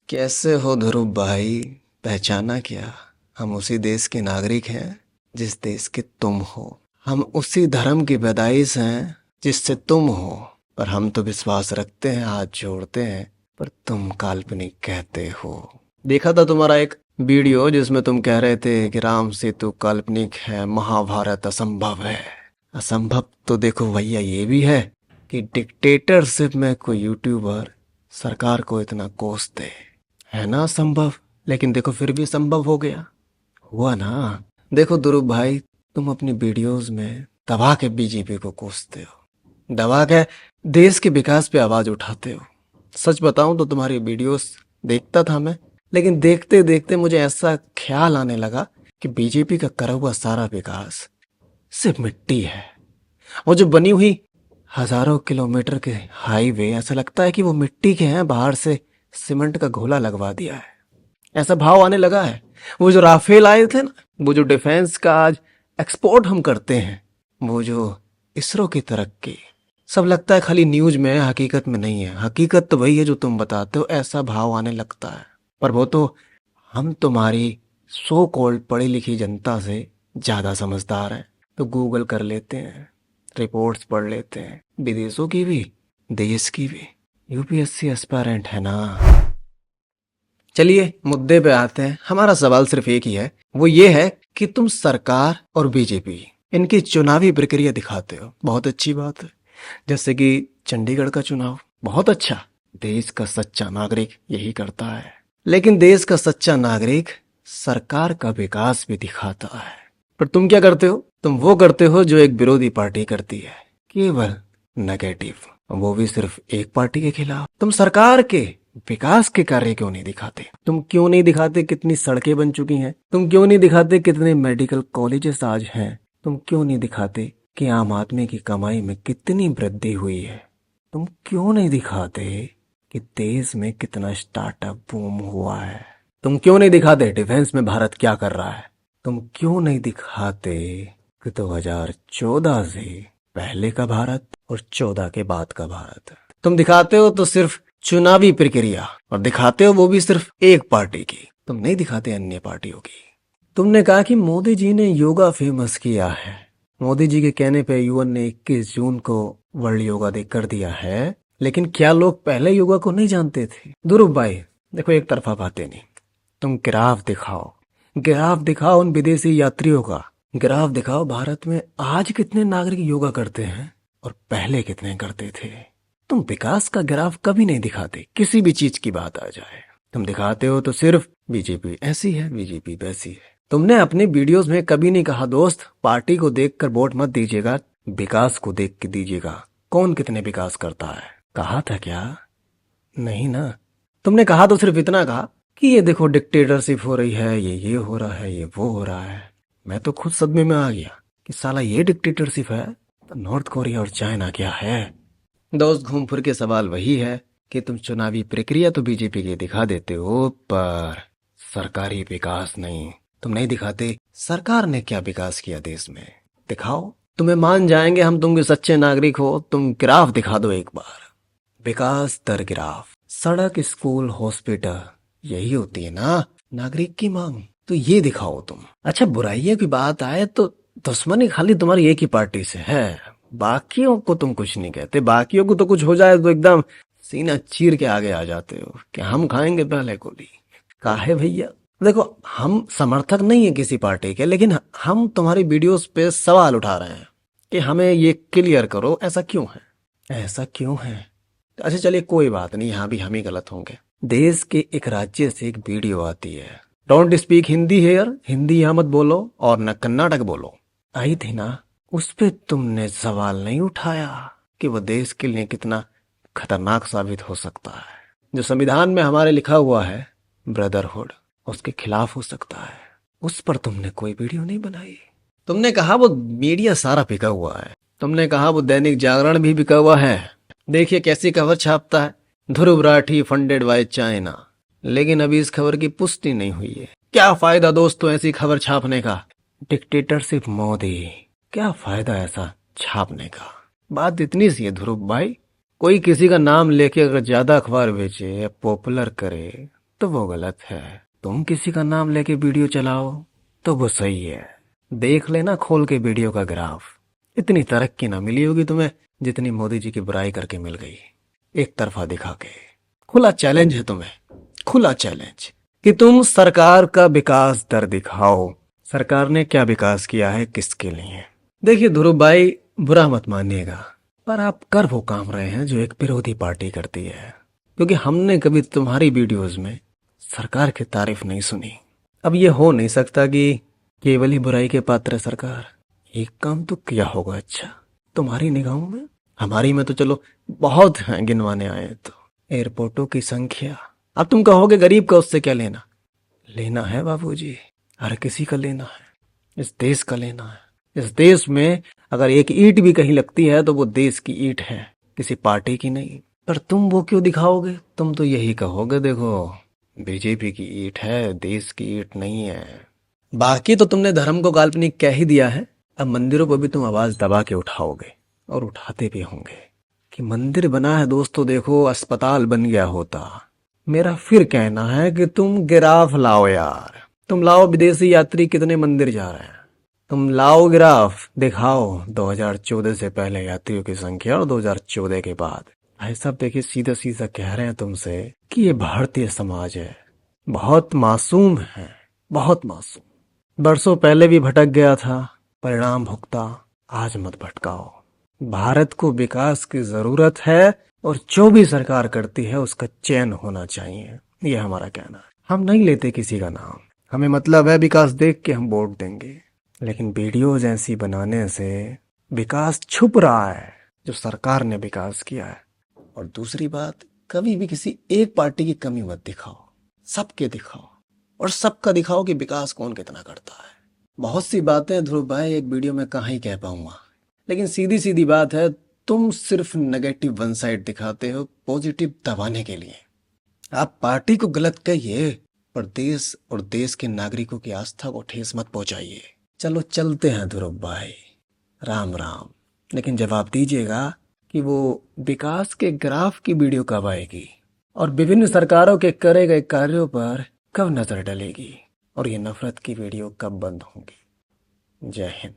कैसे हो ध्रुव भाई? पहचाना क्या? हम उसी देश के नागरिक हैं जिस देश के तुम हो। हम उसी धर्म की पैदाइश हैं जिससे तुम हो। पर हम तो विश्वास रखते हैं, हाथ जोड़ते हैं, पर तुम काल्पनिक कहते हो। देखा था तुम्हारा एक वीडियो जिसमें तुम कह रहे थे कि राम सेतु काल्पनिक है, महाभारत असंभव है। असंभव तो देखो भैया ये भी है कि डिक्टेटरशिप में कोई यूट्यूबर सरकार को इतना कोस दे। है ना संभव? लेकिन देखो फिर भी संभव हो गया। हुआ ना। देखो ध्रुव भाई, तुम अपनी वीडियोस में दबा के बीजेपी को कोसते हो, दबा के देश के विकास पे आवाज उठाते हो। सच बताऊं तो तुम्हारी वीडियोस देखता था मैं, लेकिन देखते देखते मुझे ऐसा ख्याल आने लगा कि बीजेपी का करा हुआ सारा विकास सिर्फ मिट्टी है। वो जो बनी हुई हजारों किलोमीटर के हाईवे, ऐसा लगता है कि वो मिट्टी के हैं, बाहर से सीमेंट का घोला लगवा दिया है। ऐसा भाव आने लगा है। वो जो राफेल आए थे ना, वो जो डिफेंस का आज एक्सपोर्ट हम करते हैं, वो जो इसरो की तरक्की, सब लगता है खाली न्यूज में है, हकीकत में नहीं है। हकीकत तो वही है जो तुम बताते हो, ऐसा भाव आने लगता है। पर वो तो हम तुम्हारी सो कॉल्ड पढ़ी लिखी जनता से ज्यादा समझदार हैं, तो गूगल कर लेते हैं, रिपोर्ट्स पढ़ लेते हैं, विदेशों की भी, देश की भी। यूपीएससी एस्पायरेंट है ना। चलिए मुद्दे पे आते हैं। हमारा सवाल सिर्फ एक ही है, वो ये है कि तुम सरकार और बीजेपी इनकी चुनावी प्रक्रिया दिखाते हो, बहुत अच्छी बात है। जैसे कि चंडीगढ़ का चुनाव, बहुत अच्छा। देश का सच्चा नागरिक यही करता है। लेकिन देश का सच्चा नागरिक सरकार का विकास भी दिखाता है। पर तुम क्या करते हो? तुम वो करते हो जो एक विरोधी पार्टी करती है, केवल नेगेटिव, वो भी सिर्फ एक पार्टी के खिलाफ। तुम सरकार के विकास के कार्य क्यों नहीं दिखाते? तुम क्यों नहीं दिखाते कितनी सड़कें बन चुकी हैं? तुम क्यों नहीं दिखाते कितने मेडिकल कॉलेजेस आज हैं? तुम क्यों नहीं दिखाते कि आम आदमी की कमाई में कितनी वृद्धि हुई है? तुम क्यों नहीं दिखाते कि देश में कितना स्टार्टअप बूम हुआ है? तुम क्यों नहीं दिखाते डिफेंस में भारत क्या कर रहा है? तुम क्यों नहीं दिखाते कि 2014 से पहले का भारत और 14 के बाद का भारत? तुम दिखाते हो तो सिर्फ चुनावी प्रक्रिया, और दिखाते हो वो भी सिर्फ एक पार्टी की। तुम नहीं दिखाते अन्य पार्टियों की। तुमने कहा कि मोदी जी ने योगा फेमस किया है। मोदी जी के कहने पे यूएन ने 21 जून को वर्ल्ड योगा डे कर दिया है। लेकिन क्या लोग पहले योगा को नहीं जानते थे? ध्रुव भाई देखो, एक तरफा बातें नहीं। तुम ग्राफ दिखाओ, ग्राफ दिखाओ उन विदेशी यात्रियों का। ग्राफ दिखाओ भारत में आज कितने नागरिक योगा करते हैं और पहले कितने करते थे। तुम विकास का ग्राफ कभी नहीं दिखाते, किसी भी चीज की बात आ जाए। तुम दिखाते हो तो सिर्फ बीजेपी ऐसी है, बीजेपी वैसी है। तुमने अपने वीडियोस में कभी नहीं कहा दोस्त, पार्टी को देखकर वोट मत दीजिएगा, विकास को देख के दीजिएगा, कौन कितने विकास करता है। कहा था क्या? नहीं ना। तुमने कहा तो सिर्फ इतना कहा कि ये देखो डिक्टेटरशिप हो रही है, ये हो रहा है, ये वो हो रहा है। मैं तो खुद सदमे में आ गया कि साला ये डिक्टेटरशिप है तो नॉर्थ कोरिया और चाइना क्या है। दोस्त घूम फिर के सवाल वही है कि तुम चुनावी प्रक्रिया तो बीजेपी की दिखा देते हो, पर सरकारी विकास नहीं। तुम नहीं दिखाते सरकार ने क्या विकास किया देश में। दिखाओ, तुम्हें मान जाएंगे हम, तुम भी सच्चे नागरिक हो। तुम ग्राफ दिखा दो एक बार, विकास दर ग्राफ, सड़क, स्कूल, हॉस्पिटल, यही होती है ना नागरिक की मांग। तो ये दिखाओ तुम। अच्छा, बुराइयों की बात आए तो दुश्मनी खाली तुम्हारी एक ही पार्टी से है, बाकियों को तुम कुछ नहीं कहते। बाकियों को तो कुछ हो जाए तो एकदम सीना चीर के आगे आ जाते हो कि हम खाएंगे पहले गोली। काहे भैया? देखो, हम समर्थक नहीं है किसी पार्टी के, लेकिन हम तुम्हारी वीडियोस पे सवाल उठा रहे हैं कि हमें ये क्लियर करो, ऐसा क्यों है, ऐसा क्यों है। अच्छा चलिए कोई बात नहीं, यहाँ भी हम ही गलत होंगे। देश के एक राज्य से एक वीडियो आती है, don't speak Hindi here, Hindi यहाँ मत बोलो और न कर्नाटक बोलो, आई थी ना। उस पे तुमने सवाल नहीं उठाया कि वो देश के लिए कितना खतरनाक साबित हो सकता है। जो संविधान में हमारे लिखा हुआ है ब्रदरहुड, उसके खिलाफ हो सकता है। उस पर तुमने कोई वीडियो नहीं बनाई। तुमने कहा वो मीडिया सारा बिका हुआ है। तुमने कहा वो दैनिक जागरण भी बिका हुआ है। देखिए कैसी खबर छापता है, Dhruv Rathee funded by China. लेकिन अभी इस खबर की पुष्टि नहीं हुई है। क्या फायदा दोस्तों ऐसी खबर छापने का? डिक्टेटरशिप मोदी, क्या फायदा ऐसा छापने का? बात इतनी सी है ध्रुव भाई, कोई किसी का नाम लेके अगर ज्यादा अखबार बेचे या पॉपुलर करे तो वो गलत है। तुम किसी का नाम लेके वीडियो चलाओ तो वो सही है। देख लेना खोल के वीडियो का ग्राफ। इतनी तरक्की ना मिली होगी तुम्हें जितनी मोदी जी की बुराई करके मिल गई, एक तरफा दिखा के। खुला चैलेंज है तुम्हें, खुला चैलेंज कि तुम सरकार का विकास दर दिखाओ। सरकार ने क्या विकास किया है, किसके लिए? देखिए ध्रुव भाई, बुरा मत मानिएगा, पर आप कर वो काम रहे हैं जो एक विरोधी पार्टी करती है। क्योंकि हमने कभी तुम्हारी वीडियोस में सरकार की तारीफ नहीं सुनी। अब ये हो नहीं सकता कि केवल ही बुराई के पात्र है सरकार। एक काम तो किया होगा अच्छा तुम्हारी निगाहों में। हमारी में तो चलो बहुत हैं गिनवाने आए तो। एयरपोर्टों की संख्या, अब तुम कहोगे गरीब का उससे क्या लेना? लेना है बाबूजी, हर किसी का लेना है, इस देश का लेना है। इस देश में अगर एक ईंट भी कहीं लगती है तो वो देश की ईंट है, किसी पार्टी की नहीं। पर तुम वो क्यों दिखाओगे? तुम तो यही कहोगे देखो बीजेपी की ईंट है, देश की ईंट नहीं है। बाकी तो तुमने धर्म को काल्पनिक कह ही दिया है। अब मंदिरों पर भी तुम आवाज दबा के उठाओगे, और उठाते भी होंगे कि मंदिर बना है दोस्तों, देखो अस्पताल बन गया होता। मेरा फिर कहना है कि तुम ग्राफ लाओ यार, तुम लाओ विदेशी यात्री कितने मंदिर जा रहे हैं, तुम लाओ ग्राफ दिखाओ 2014 से पहले यात्रियों की संख्या और 2014 के बाद। भाई साहब देखिए, सीधा सीधा कह रहे हैं तुमसे कि ये भारतीय समाज है, बहुत मासूम है, बहुत मासूम। बरसों पहले भी भटक गया था, परिणाम भुगता। आज मत भटकाओ। भारत को विकास की जरूरत है, और जो भी सरकार करती है उसका चयन होना चाहिए, ये हमारा कहना है। हम नहीं लेते किसी का नाम, हमें मतलब है विकास देख के हम वोट देंगे। लेकिन वीडियोज ऐसी बनाने से विकास छुप रहा है जो सरकार ने विकास किया है। और दूसरी बात, कभी भी किसी एक पार्टी की कमी मत दिखाओ, सबके दिखाओ, और सबका दिखाओ कि विकास कौन कितना करता है। बहुत सी बातें ध्रुव भाई एक वीडियो में कहाँ ही कह पाऊंगा, लेकिन सीधी सीधी बात है, तुम सिर्फ नेगेटिव वन साइड दिखाते हो पॉजिटिव दबाने के लिए। आप पार्टी को गलत कहिए, पर देश और देश के नागरिकों की आस्था को ठेस मत पहुंचाइए। चलो चलते हैं ध्रुव भाई, राम राम। लेकिन जवाब दीजिएगा कि वो विकास के ग्राफ की वीडियो कब आएगी, और विभिन्न सरकारों के करे गए कार्यों पर कब नजर डलेगी, और ये नफरत की वीडियो कब बंद होंगी। जय हिंद।